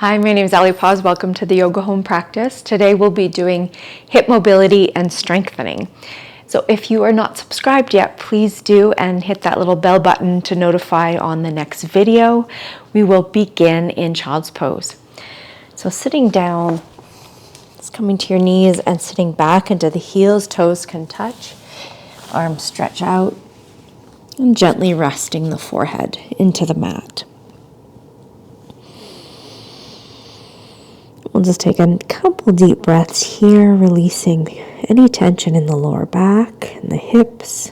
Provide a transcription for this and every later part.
Hi, my name is Ali Paz. Welcome to the Yoga Home Practice. Today we'll be doing hip mobility and strengthening. So if you are not subscribed yet, please do and hit that little bell button to notify on the next video. We will begin in child's pose. So sitting down, just coming to your knees and sitting back into the heels, toes can touch, arms stretch out, and gently resting the forehead into the mat. We'll just take a couple deep breaths here, releasing any tension in the lower back and the hips,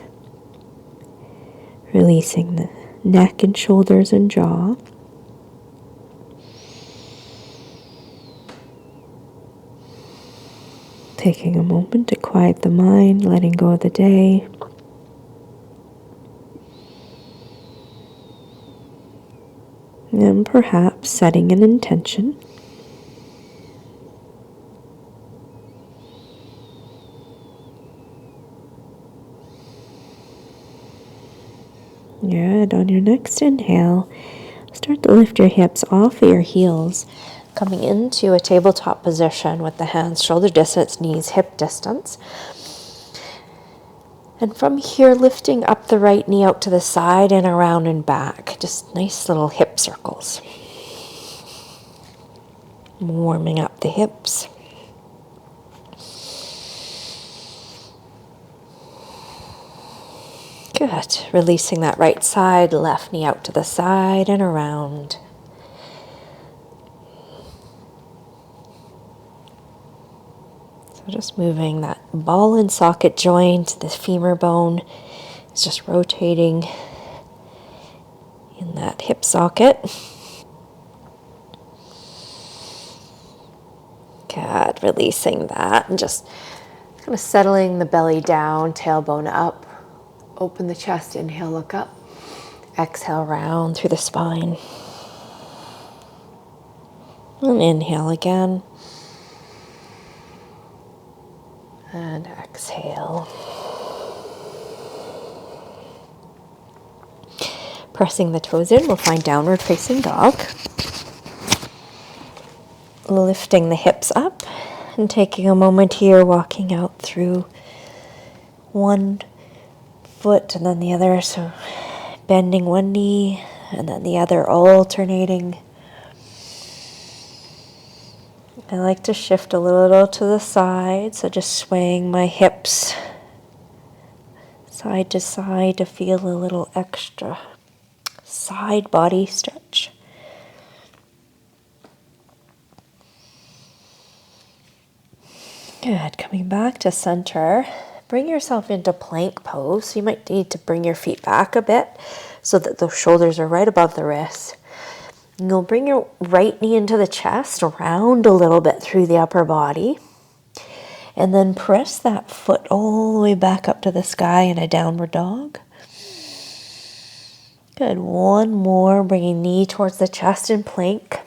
releasing the neck and shoulders and jaw. Taking a moment to quiet the mind, letting go of the day. And perhaps setting an intention. Good. On your next inhale, start to lift your hips off of your heels, coming into a tabletop position with the hands shoulder distance, knees hip distance. And from here, lifting up the right knee out to the side and around and back. Just nice little hip circles. Warming up the hips. Good. Releasing that right side, left knee out to the side and around. So just moving that ball and socket joint, the femur bone is just rotating in that hip socket. Good. Releasing that and just kind of settling the belly down, tailbone up. Open the chest, inhale, look up. Exhale, round through the spine. And inhale again. And exhale. Pressing the toes in, we'll find downward facing dog. Lifting the hips up and taking a moment here, walking out through one foot and then the other, so bending one knee and then the other, alternating. I like to shift a little to the side, so just swaying my hips side to side to feel a little extra side body stretch. Good. Coming back to center. Bring yourself into plank pose. So you might need to bring your feet back a bit so that the shoulders are right above the wrists. And you'll bring your right knee into the chest, round a little bit through the upper body. And then press that foot all the way back up to the sky in a downward dog. Good. One more, bringing knee towards the chest in plank.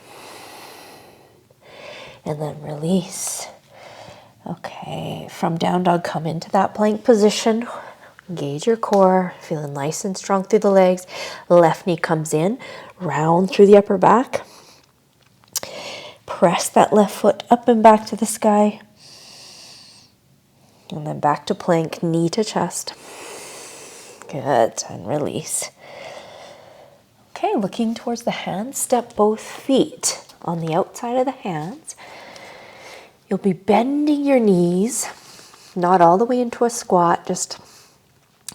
And then release. Okay, from down dog, come into that plank position. Engage your core, feeling nice and strong through the legs. Left knee comes in, round through the upper back. Press that left foot up and back to the sky. And then back to plank, knee to chest. Good, and release. Okay, looking towards the hands, step both feet on the outside of the hands. You'll be bending your knees, not all the way into a squat, just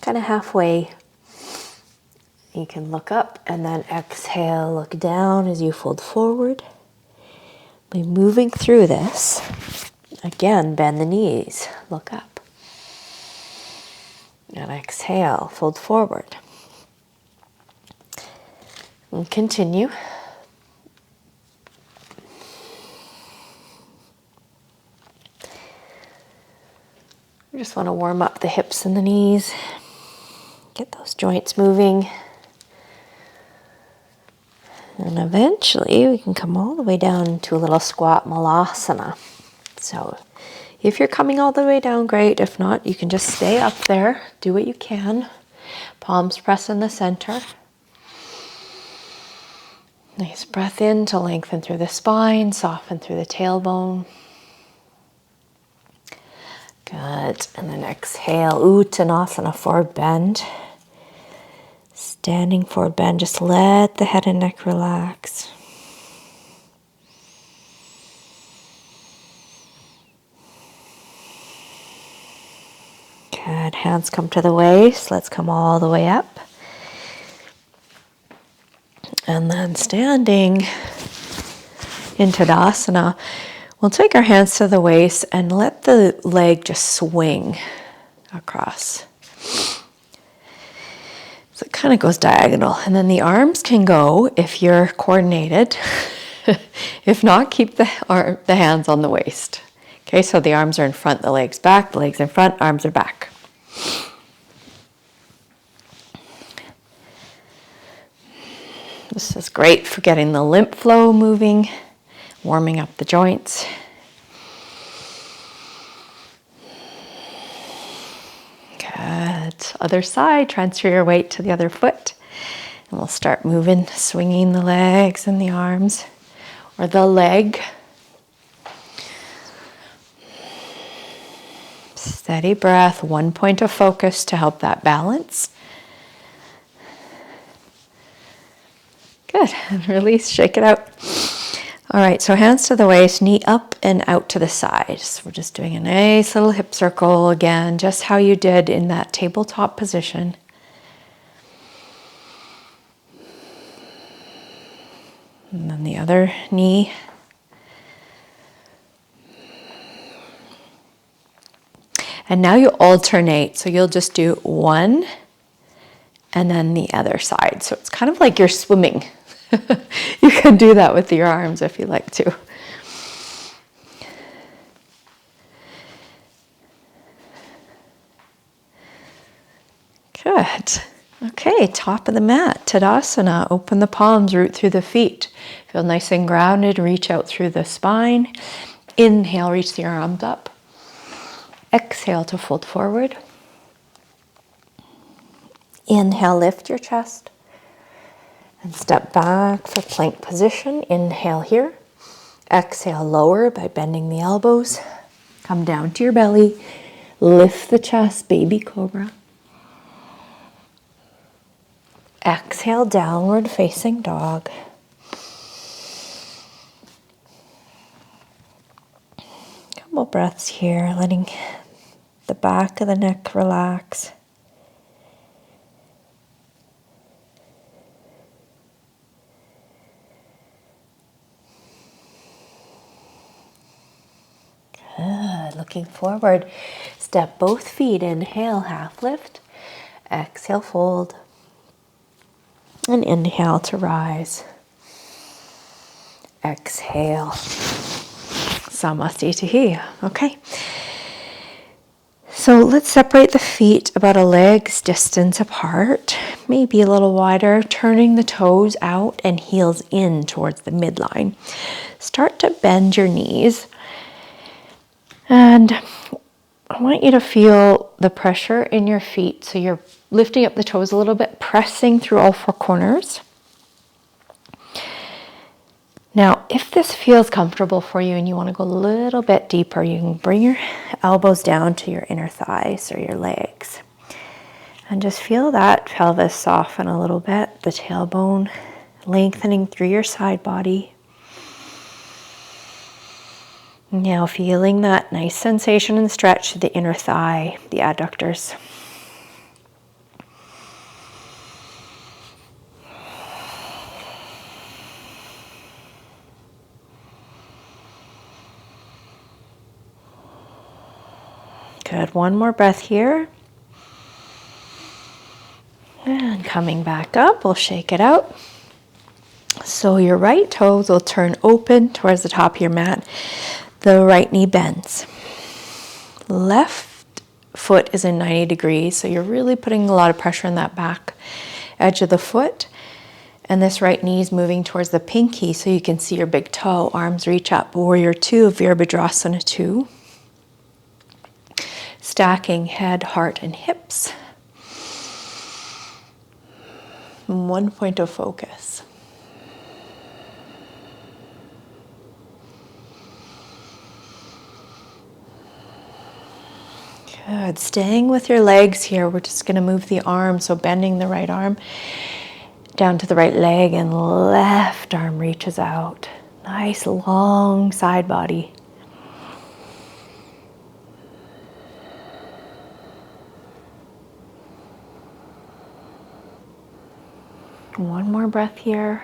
kind of halfway. You can look up and then exhale, look down as you fold forward. By moving through this, again, bend the knees, look up. And exhale, fold forward. And continue. We just want to warm up the hips and the knees. Get those joints moving. And eventually we can come all the way down to a little squat malasana. So if you're coming all the way down, great. If not, you can just stay up there. Do what you can. Palms press in the center. Nice breath in to lengthen through the spine, soften through the tailbone. Good. And then exhale, Uttanasana, forward bend. Standing forward bend, just let the head and neck relax. Good. Hands come to the waist. Let's come all the way up. And then standing in Tadasana, we'll take our hands to the waist and let the leg just swing across. So it kind of goes diagonal. And then the arms can go if you're coordinated. If not, keep the hands on the waist. Okay, so the arms are in front, the legs back, the legs in front, arms are back. This is great for getting the lymph flow moving, warming up the joints. Good. Other side, transfer your weight to the other foot. And we'll start moving, swinging the legs and the arms, or the leg. Steady breath, one point of focus to help that balance. Good, and release, shake it out. All right, so hands to the waist, knee up and out to the side. So we're just doing a nice little hip circle again, just how you did in that tabletop position. And then the other knee. And now you alternate, so you'll just do one and then the other side. So it's kind of like you're swimming. You can do that with your arms if you like to. Good. Okay, top of the mat, Tadasana. Open the palms, root through the feet. Feel nice and grounded, reach out through the spine. Inhale, reach the arms up. Exhale to fold forward. Inhale, lift your chest. And step back for plank position. Inhale here. Exhale, lower by bending the elbows. Come down to your belly. Lift the chest, baby cobra. Exhale, downward facing dog. Couple breaths here, letting the back of the neck relax. Good. Looking forward. Step both feet. Inhale, half lift. Exhale, fold. And inhale to rise. Exhale. Samastitihi. Okay. So let's separate the feet about a leg's distance apart, maybe a little wider, turning the toes out and heels in towards the midline. Start to bend your knees. And I want you to feel the pressure in your feet. So you're lifting up the toes a little bit, pressing through all four corners. Now, if this feels comfortable for you and you want to go a little bit deeper, you can bring your elbows down to your inner thighs or your legs. And just feel that pelvis soften a little bit, the tailbone lengthening through your side body. Now feeling that nice sensation and stretch to the inner thigh, the adductors. Good, one more breath here. And coming back up, we'll shake it out. So your right toes will turn open towards the top of your mat. The right knee bends. Left foot is in 90 degrees, so you're really putting a lot of pressure on that back edge of the foot. And this right knee is moving towards the pinky so you can see your big toe. Arms reach up. Warrior 2, Virabhadrasana 2. Stacking head, heart, and hips. 1 point of focus. Good. Staying with your legs here, we're just going to move the arm, so bending the right arm down to the right leg and left arm reaches out. Nice long side body. One more breath here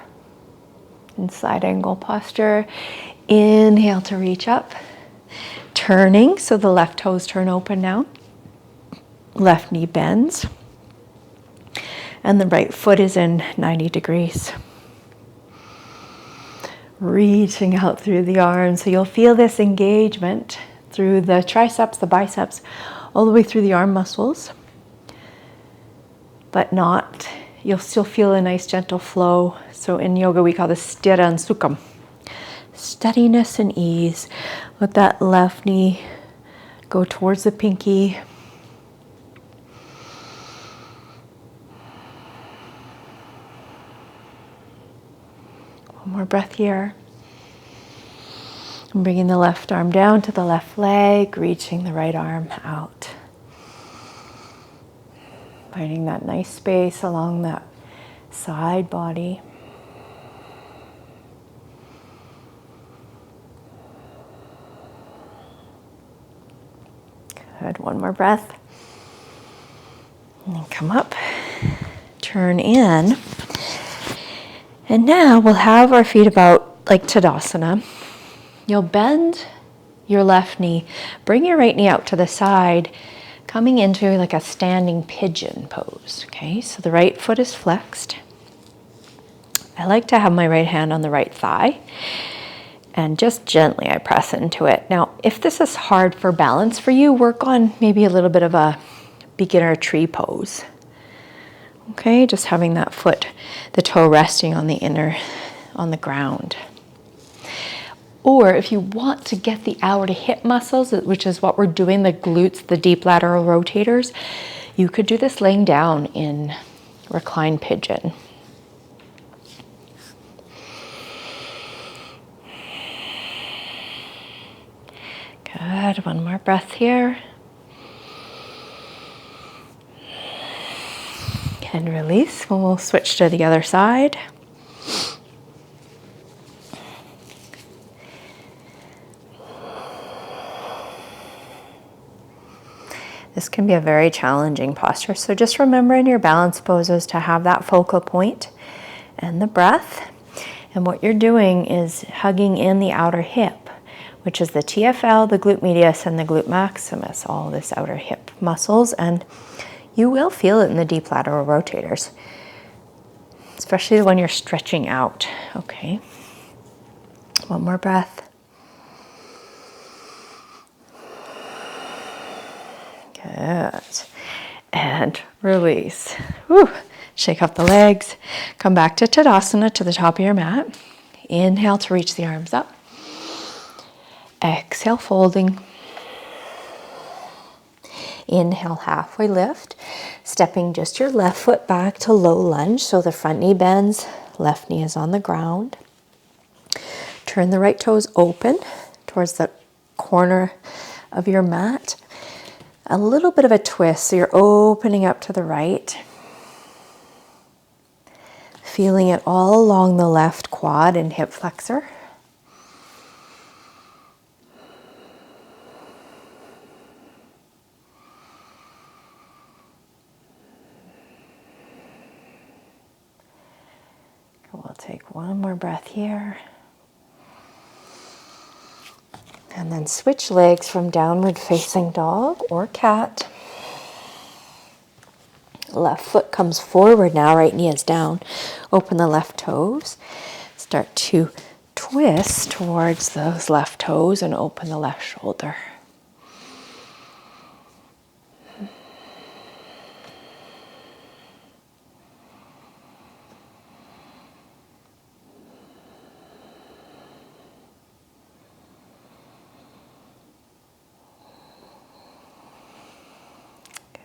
in side angle posture. Inhale to reach up. Turning, so the left toes turn open now. Left knee bends. And the right foot is in 90 degrees. Reaching out through the arms. So you'll feel this engagement through the triceps, the biceps, all the way through the arm muscles. But not, you'll still feel a nice gentle flow. So in yoga we call this sthira and sukham. Steadiness and ease. Let that left knee go towards the pinky. One more breath here. And bringing the left arm down to the left leg, reaching the right arm out. Finding that nice space along that side body. Good. One more breath. And then come up, turn in. And now we'll have our feet about like Tadasana. You'll bend your left knee, bring your right knee out to the side, coming into like a standing pigeon pose. Okay, so the right foot is flexed. I like to have my right hand on the right thigh. And just gently I press into it. Now, if this is hard for balance for you, work on maybe a little bit of a beginner tree pose. Okay, just having that foot, the toe resting on the on the ground. Or if you want to get the outer hip muscles, which is what we're doing, the glutes, the deep lateral rotators, you could do this laying down in reclined pigeon. Good, one more breath here. And release. We'll switch to the other side. This can be a very challenging posture, so just remember in your balance poses to have that focal point and the breath. And what you're doing is hugging in the outer hip, which is the TFL, the glute medius, and the glute maximus, all this outer hip muscles. And you will feel it in the deep lateral rotators, especially when you're stretching out. Okay. One more breath. Good. And release. Whew. Shake up the legs. Come back to Tadasana, to the top of your mat. Inhale to reach the arms up. Exhale, folding. Inhale, halfway lift. Stepping just your left foot back to low lunge, so the front knee bends, left knee is on the ground. Turn the right toes open towards the corner of your mat. A little bit of a twist, so you're opening up to the right. Feeling it all along the left quad and hip flexor. We'll take one more breath here. And then switch legs from downward facing dog or cat. Left foot comes forward now, right knee is down. Open the left toes. Start to twist towards those left toes and open the left shoulder.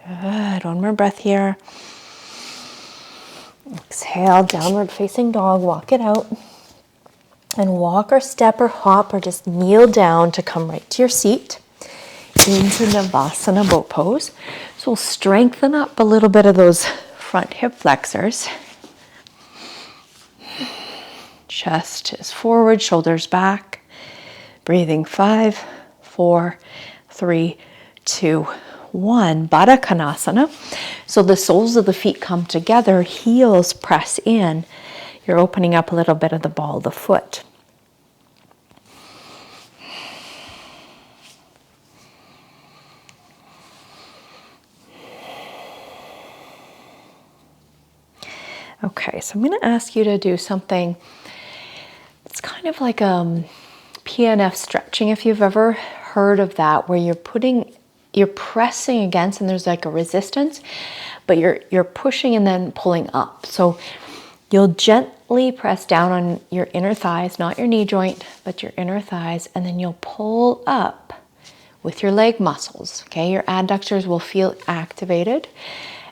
Good. One more breath here. Exhale, downward facing dog. Walk it out. And walk or step or hop or just kneel down to come right to your seat. into Navasana boat pose. So we'll strengthen up a little bit of those front hip flexors. Chest is forward, shoulders back. Breathing 5, 4, 3, 2, 1. Baddha Konasana. So the soles of the feet come together, heels press in. You're opening up a little bit of the ball of the foot. Okay, so I'm going to ask you to do something. It's kind of like PNF stretching, if you've ever heard of that, where you're pressing against and there's like a resistance, but you're pushing and then pulling up. So you'll gently press down on your inner thighs, not your knee joint, but your inner thighs, and then you'll pull up with your leg muscles, okay? Your adductors will feel activated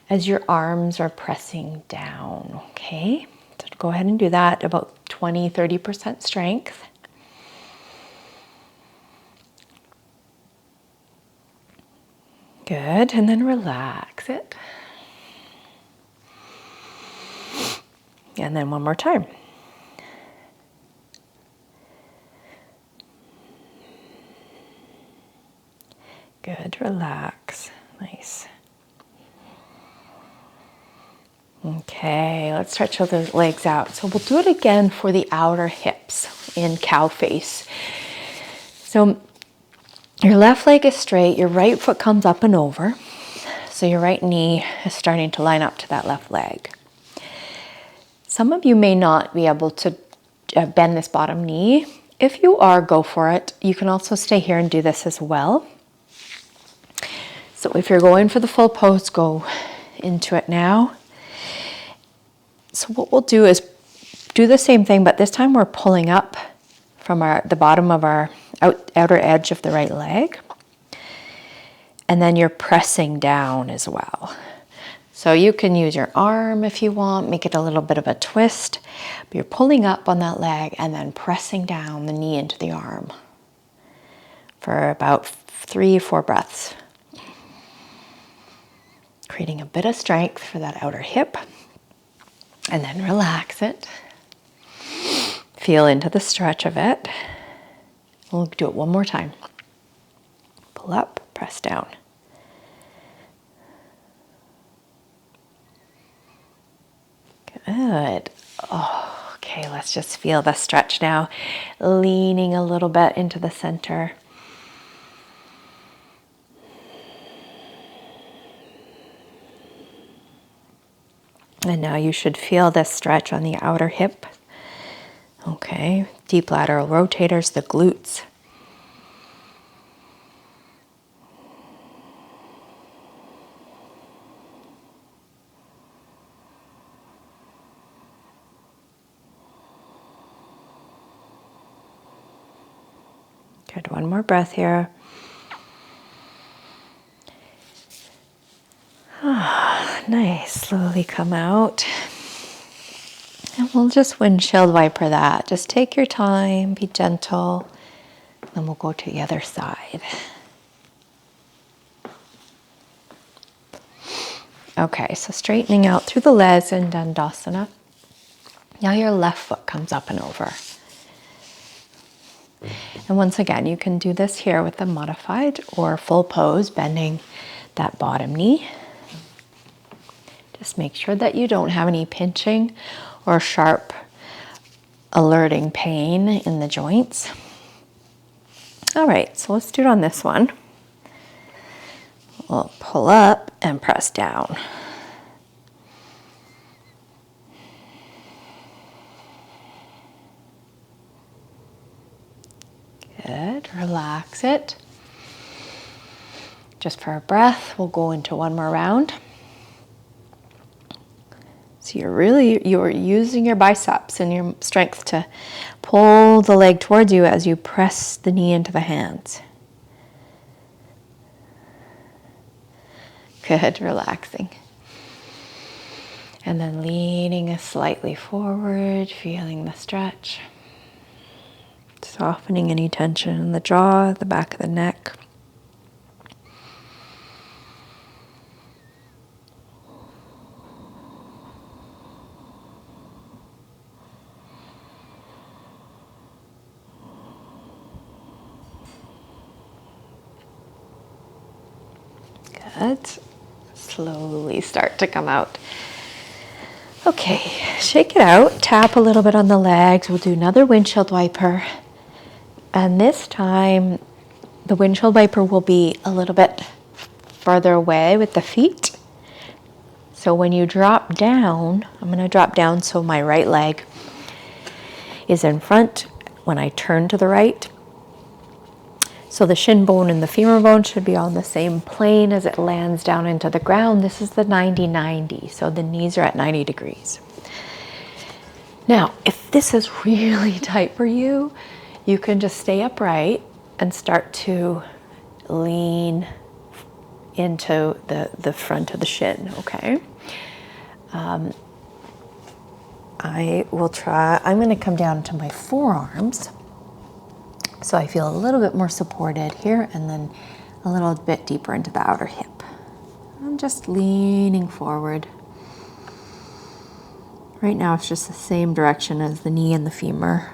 as your arms are pressing down, okay? So go ahead and do that, about 20-30% strength. Good, and then relax it. And then one more time. Good, relax, nice. Okay, let's stretch those legs out. So we'll do it again for the outer hips in cow face. So your left leg is straight, your right foot comes up and over. So your right knee is starting to line up to that left leg. Some of you may not be able to bend this bottom knee. If you are, go for it. You can also stay here and do this as well. So if you're going for the full pose, go into it now. So what we'll do is do the same thing, but this time we're pulling up from the bottom of our outer edge of the right leg. And then you're pressing down as well. So you can use your arm if you want, make it a little bit of a twist. But you're pulling up on that leg and then pressing down the knee into the arm for about 3-4 breaths. Creating a bit of strength for that outer hip. And then relax it. Feel into the stretch of it. We'll do it one more time. Pull up, press down. Good. Oh, okay, let's just feel the stretch now. Leaning a little bit into the center. And now you should feel this stretch on the outer hip. Okay, deep lateral rotators, the glutes. Good, one more breath here. Nice, slowly come out. And we'll just windshield wiper that. Just take your time, be gentle. Then we'll go to the other side. Okay, so straightening out through the legs in Dandasana. Now your left foot comes up and over. And once again, you can do this here with the modified or full pose, bending that bottom knee. Just make sure that you don't have any pinching or sharp alerting pain in the joints. All right, so let's do it on this one. We'll pull up and press down. Good, relax it. Just for a breath, we'll go into one more round. So you're using your biceps and your strength to pull the leg towards you as you press the knee into the hands. Good, relaxing. And then leaning us slightly forward, feeling the stretch. Softening any tension in the jaw, the back of the neck. Good. Slowly start to come out. Okay, shake it out. Tap a little bit on the legs. We'll do another windshield wiper. And this time, the windshield wiper will be a little bit farther away with the feet. So when you drop down, I'm going to drop down so my right leg is in front when I turn to the right. So the shin bone and the femur bone should be on the same plane as it lands down into the ground. This is the 90-90, so the knees are at 90 degrees. Now, if this is really tight for you, you can just stay upright and start to lean into the front of the shin, okay? I will try, I'm going to come down to my forearms so I feel a little bit more supported here, and then a little bit deeper into the outer hip. I'm just leaning forward. Right now it's just the same direction as the knee and the femur.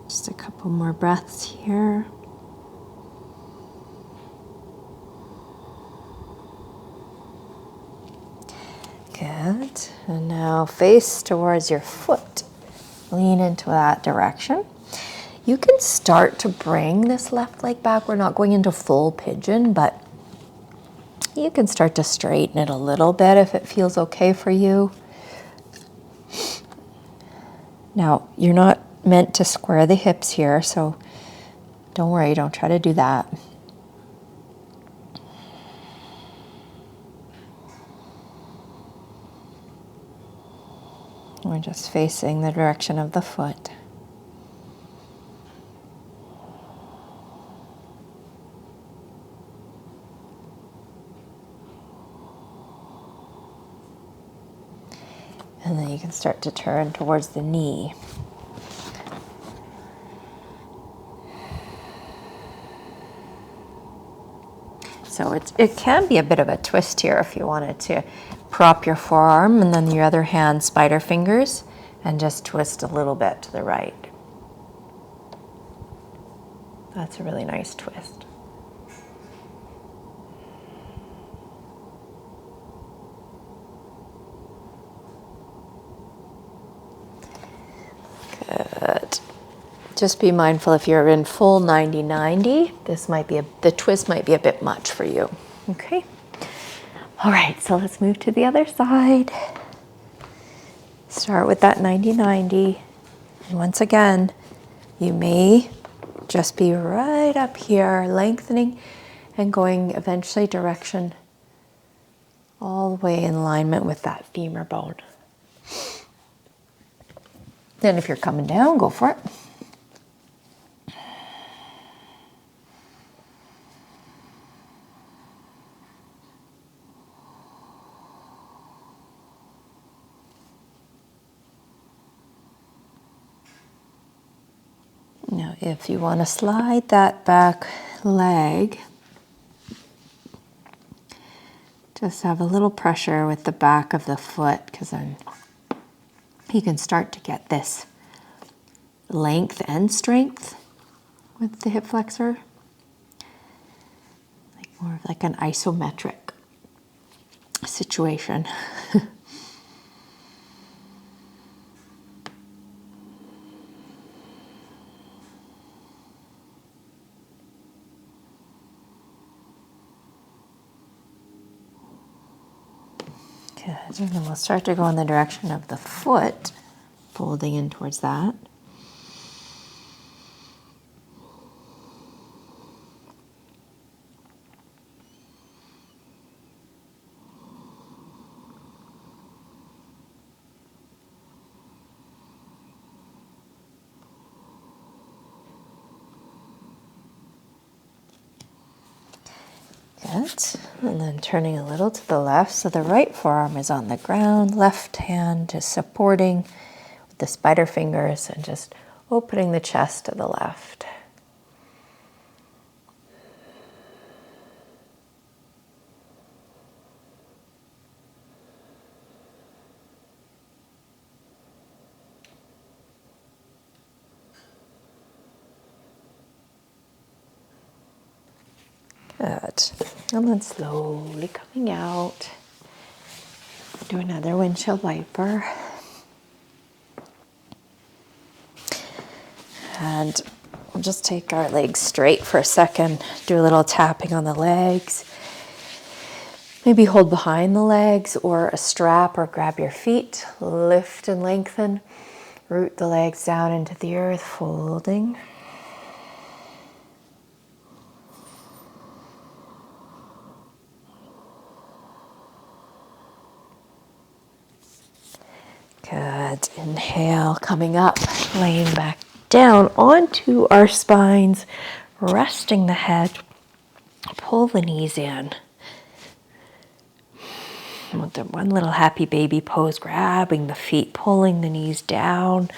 Just a couple more breaths here. Good. And now face towards your foot. Lean into that direction. You can start to bring this left leg back. We're not going into full pigeon, but you can start to straighten it a little bit if it feels okay for you. Now, you're not meant to square the hips here, so don't worry, don't try to do that. We're just facing the direction of the foot. And then you can start to turn towards the knee. So it can be a bit of a twist here if you wanted to prop your forearm and then your other hand spider fingers and just twist a little bit to the right. That's a really nice twist. Good. Just be mindful if you're in full 90-90, the twist might be a bit much for you. Okay. All right, so let's move to the other side. Start with that 90-90. And once again, you may just be right up here, lengthening and going eventually direction all the way in alignment with that femur bone. Then if you're coming down, go for it. Now, if you want to slide that back leg, just have a little pressure with the back of the foot, because then you can start to get this length and strength with the hip flexor, like more of like an isometric situation. Good, and then we'll start to go in the direction of the foot, folding in towards that. Good. And then turning a little to the left, so the right forearm is on the ground, left hand is supporting with the spider fingers and just opening the chest to the left. Good. And then slowly coming out. Do another windshield wiper. And we'll just take our legs straight for a second. Do a little tapping on the legs. Maybe hold behind the legs or a strap, or grab your feet. Lift and lengthen. Root the legs down into the earth, folding. Good. Inhale, coming up, laying back down onto our spines, resting the head. Pull the knees in. With the one little happy baby pose, grabbing the feet, pulling the knees down,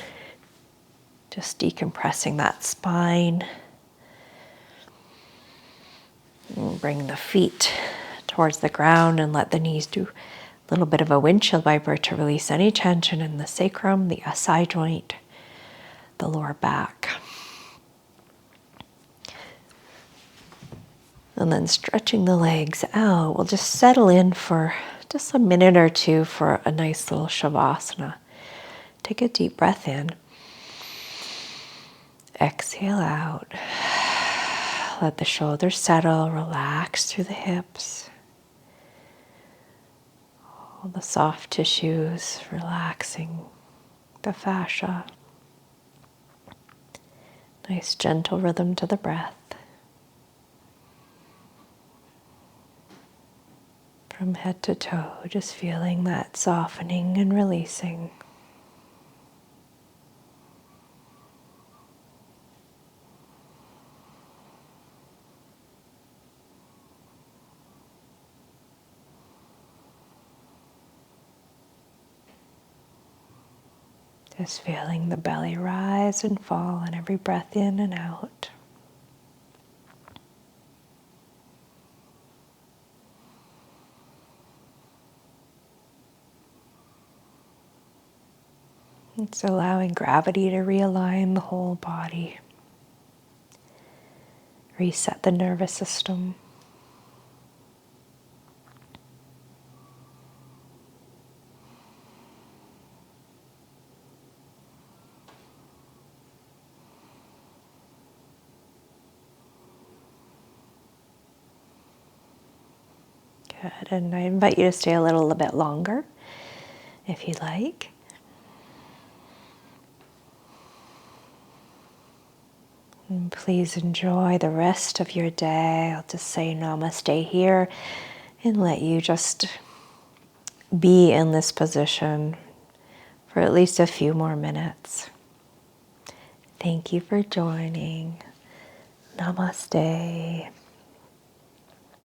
just decompressing that spine. And bring the feet towards the ground and let the knees do a little bit of a windshield wiper to release any tension in the sacrum, the SI joint, the lower back. And then stretching the legs out, we'll just settle in for just a minute or two for a nice little shavasana. Take a deep breath in. Exhale out. Let the shoulders settle, relax through the hips. All the soft tissues, relaxing the fascia. Nice gentle rhythm to the breath. From head to toe, just feeling that softening and releasing. Just feeling the belly rise and fall on every breath in and out. It's allowing gravity to realign the whole body. Reset the nervous system. Good, and I invite you to stay a little bit longer if you like. And please enjoy the rest of your day. I'll just say namaste here and let you just be in this position for at least a few more minutes. Thank you for joining. Namaste.